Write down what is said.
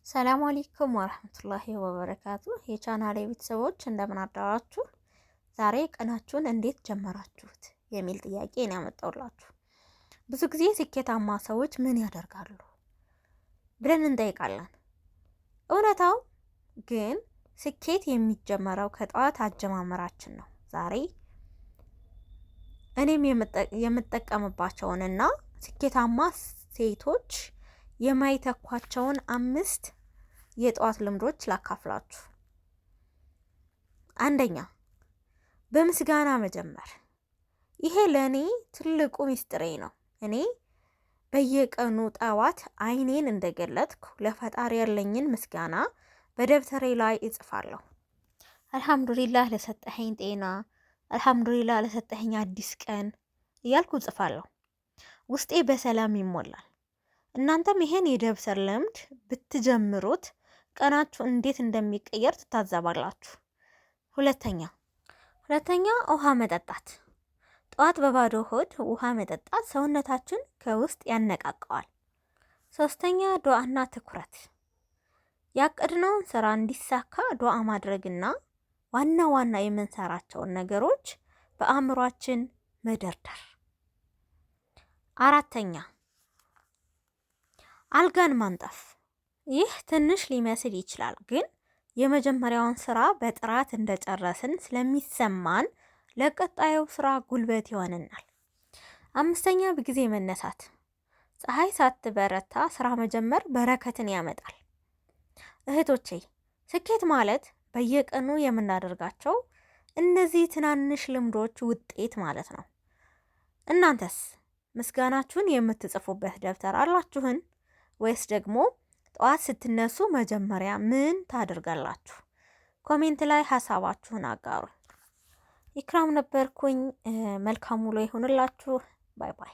ሰላም አለይኩም ወራህመቱላሂ ወበረካቱ። የቻናሌ ቤተሰቦች እንደምን አደራችሁ? ዛሬ ቀናችሁን እንዴት ጀመራችሁት የሚል ጥያቄ ነው ያመጣሁላችሁ። ብዙ ጊዜ ስኬታማ ሰዎች ምን ያደርጋሉ ብለን እንጠይቃለን። እውነታው ግን ስኬት የሚጀመረው ከጠዋት አጀማመራችን ነው። ዛሬ እኔም የምጠቀምባቸውንና ስኬታማ ሴቶች የማይተኳቸውን 5 የጠዋት ልምዶች ላካፍላችሁ። አንደኛ፣ በምስጋና መጀመር። ይሄ ለኔ ትልቁ ሚስጥሬ ነው። እኔ በየቀኑ ጠዋት አይኔን እንደገለጥኩ ለፈጣሪ ያለኝን ምስጋና በደብተሬ ላይ እጽፋለሁ። አልሐምዱሊላህ ለሰጠኸኝ ጤና፣ አልሐምዱሊላህ ለሰጠኸኝ አዲስ ቀን እያልኩ እጽፋለሁ። ውስጤ በሰላም ይሞላል። እናንተም ይሄን የደብተር ልምድ ብትጀምሩት ቀናችሁ እንዴት እንደሚቀየር ትታዘባላችሁ። ሁለተኛ ውሃ መጠጣት። ጠዋት በባዶ ሆድ ውሃ መጠጣት ሰውነታችን ከውስጥ ያነቃቀዋል። ሶስተኛ ዱዓና ትኩረት። ያቀድነውን ስራ እንዲሳካ ዱዓ ማድረግና ዋና ዋና የምንሰራቸውን ነገሮች በአእምሯችን መደርደር። አራተኛ አልጋን ማንጠፍ። ይህ ትንሽ ሊመስል ይችላል፣ ግን የመጀመሪያውን ስራ በጥራት እንደጨረስን ስለሚሰማን ለቀጣዩ ስራ ጉልበት ይሆንናል። አምስተኛ በጊዜ መነሳት። ፀሐይ ሳትበረታ ስራ መጀመር በረከትን ያመጣል። እህቶቼ፣ ስኬት ማለት በየቀኑ የምናደርጋቸው እነዚህ ትናንሽ ልምዶች ውጤት ማለት ነው። እናንተስ ምስጋናችሁን የምትጽፉበት ደብተር አላችሁን? ወይስ ደግሞ ጠዋት ስትነሱ መጀመሪያ ምን ታደርጋላችሁ? ኮሜንት ላይ ሀሳባችሁን አጋሩ። ኢክራም ነበርኩኝ። መልካም ውሎ ይሁንላችሁ። ባይ ባይ።